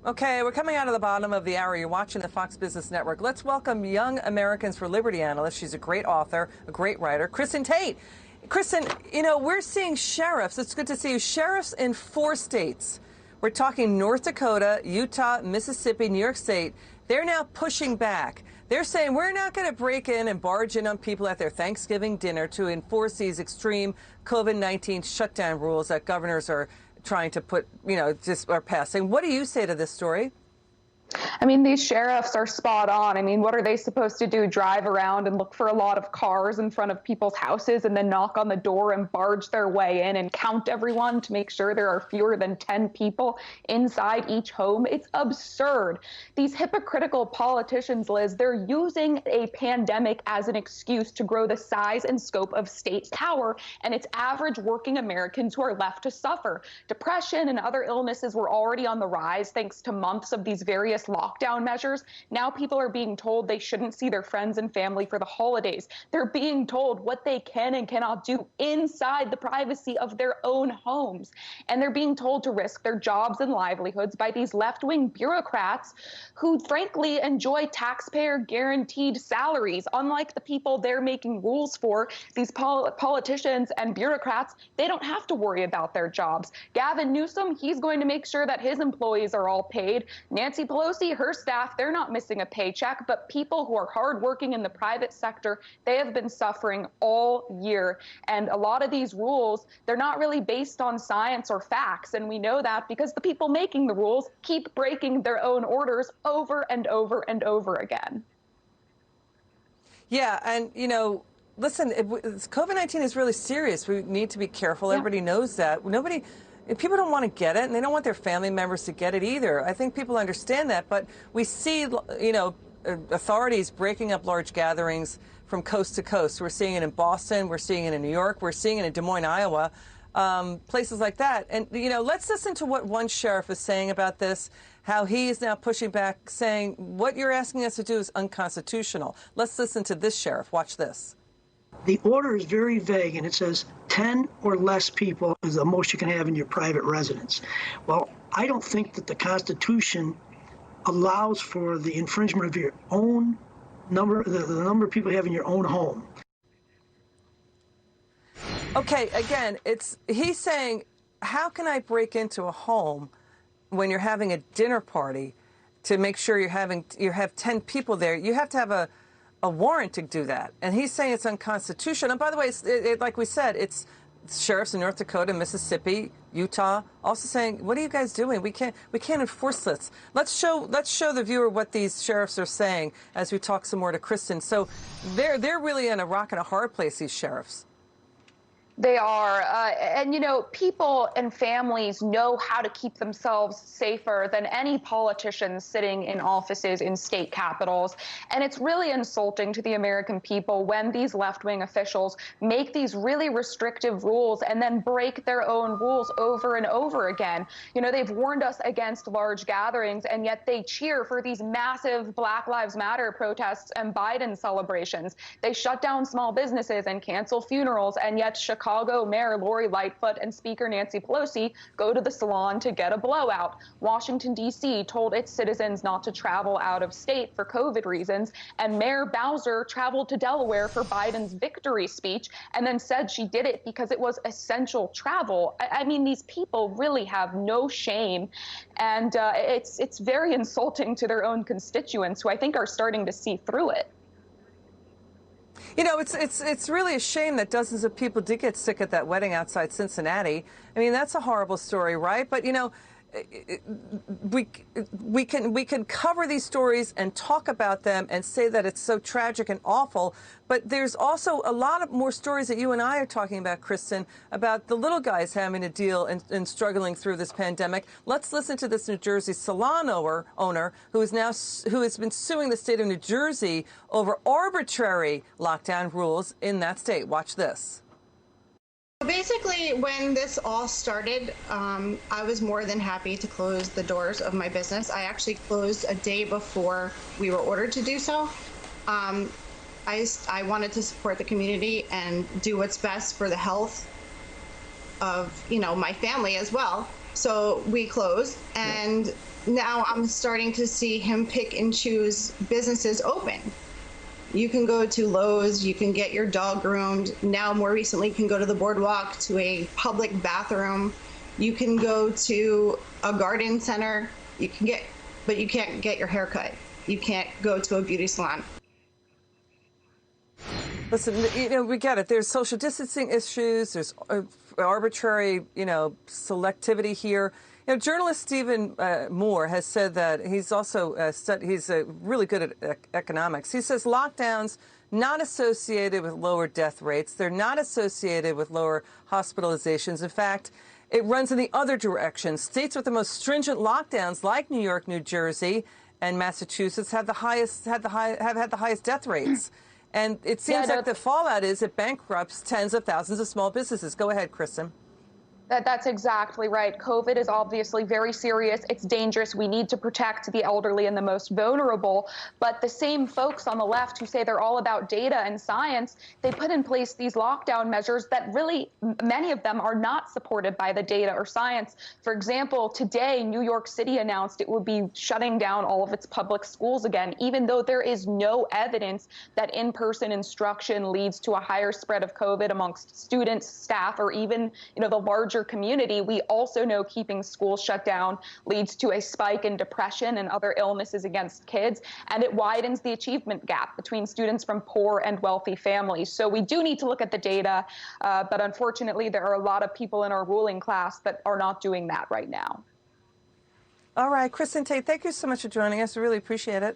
Okay, we're coming out of the bottom of the hour. You're watching the Fox Business Network. Let's welcome Young Americans for Liberty analyst. She's a great author, a great writer, Kristin Tate. Kristin, you know, we're seeing sheriffs. It's good to see you. Sheriffs in 4 states. We're talking North Dakota, Utah, Mississippi, New York State. They're now pushing back. They're saying we're not going to break in and barge in on people at their Thanksgiving dinner to enforce these extreme COVID-19 shutdown rules that governors are trying to put, you know, just are passing. What do you say to this story? I mean, these sheriffs are spot on. I mean, what are they supposed to do? Drive around and look for a lot of cars in front of people's houses and then knock on the door and barge their way in and count everyone to make sure there are fewer than 10 people inside each home? It's absurd. These hypocritical politicians, Liz, they're using a pandemic as an excuse to grow the size and scope of state power, and it's average working Americans who are left to suffer. Depression and other illnesses were already on the rise thanks to months of these various lockdown measures. Now people are being told they shouldn't see their friends and family for the holidays. They're being told what they can and cannot do inside the privacy of their own homes. And they're being told to risk their jobs and livelihoods by these left-wing bureaucrats who frankly enjoy taxpayer guaranteed salaries. Unlike the people they're making rules for, these politicians and bureaucrats, they don't have to worry about their jobs. Gavin Newsom, he's going to make sure that his employees are all paid. Nancy Pelosi, her staff, they're not missing a paycheck, but people who are hardworking in the private sector, they have been suffering all year. And a lot of these rules, they're not really based on science or facts. And we know that because the people making the rules keep breaking their own orders over and over and over again. Yeah, and, you know, listen, COVID-19 is really serious. We need to be careful. Yeah. Everybody knows that. People don't want to get it, and they don't want their family members to get it either. I think people understand that, but we see, you know, authorities breaking up large gatherings from coast to coast. We're seeing it in Boston. We're seeing it in New York. We're seeing it in Des Moines, Iowa, places like that. And, you know, let's listen to what one sheriff is saying about this, how he is now pushing back, saying what you're asking us to do is unconstitutional. Let's listen to this sheriff. Watch this. The order is very vague, and it says 10 or less people is the most you can have in your private residence. Well, I don't think that the Constitution allows for the infringement of your own number, the number of people you have in your own home. Okay, again, he's saying, how can I break into a home when you're having a dinner party to make sure you have 10 people there? You have to have a warrant to do that, and he's saying it's unconstitutional. And by the way, like we said, it's sheriffs in North Dakota, Mississippi, Utah, also saying, "What are you guys doing? We can't enforce this." Let's show the viewer what these sheriffs are saying as we talk some more to Kristin. So they're really in a rock and a hard place, these sheriffs. They are. And, you know, people and families know how to keep themselves safer than any politicians sitting in offices in state capitals. And it's really insulting to the American people when these left-wing officials make these really restrictive rules and then break their own rules over and over again. You know, they've warned us against large gatherings, and yet they cheer for these massive Black Lives Matter protests and Biden celebrations. They shut down small businesses and cancel funerals, and yet Chicago Mayor Lori Lightfoot and Speaker Nancy Pelosi go to the salon to get a blowout. Washington, D.C. told its citizens not to travel out of state for COVID reasons, and Mayor Bowser traveled to Delaware for Biden's victory speech and then said she did it because it was essential travel. I mean, these people really have no shame, and it's very insulting to their own constituents, who I think are starting to see through it. You know, it's really a shame that dozens of people did get sick at that wedding outside Cincinnati. I mean, that's a horrible story, right? But, you know, we can cover these stories and talk about them and say that it's so tragic and awful, but there's also a lot of more stories that you and I are talking about, Kristin, about the little guys having to deal and struggling through this pandemic. Let's listen to this New Jersey salon owner who has been suing the state of New Jersey over arbitrary lockdown rules in that state. Watch this. Basically, when this all started, I was more than happy to close the doors of my business. I actually closed a day before we were ordered to do so. I wanted to support the community and do what's best for the health of, you know, my family as well. So we closed, and now I'm starting to see him pick and choose businesses open. You can go to Lowe's, you can get your dog groomed. Now, more recently, you can go to the boardwalk, to a public bathroom. You can go to a garden center. But you can't get your hair cut. You can't go to a beauty salon. Listen, we get it. There's social distancing issues. There's arbitrary, selectivity here. Journalist Stephen Moore has said that he's also he's really good at economics. He says lockdowns not associated with lower death rates. They're not associated with lower hospitalizations. In fact, it runs in the other direction. States with the most stringent lockdowns, like New York, New Jersey, and Massachusetts, have had the highest death rates. And it seems like the fallout is it bankrupts tens of thousands of small businesses. Go ahead, Kristin. That's exactly right. COVID is obviously very serious. It's dangerous. We need to protect the elderly and the most vulnerable. But the same folks on the left who say they're all about data and science, they put in place these lockdown measures that really, many of them are not supported by the data or science. For example, today, New York City announced it would be shutting down all of its public schools again, even though there is no evidence that in-person instruction leads to a higher spread of COVID amongst students, staff, or even, the larger community. We also know keeping schools shut down leads to a spike in depression and other illnesses against kids, and it widens the achievement gap between students from poor and wealthy families. So we do need to look at the data, but unfortunately, there are a lot of people in our ruling class that are not doing that right now. All right, Kristin Tate, thank you so much for joining us. I really appreciate it.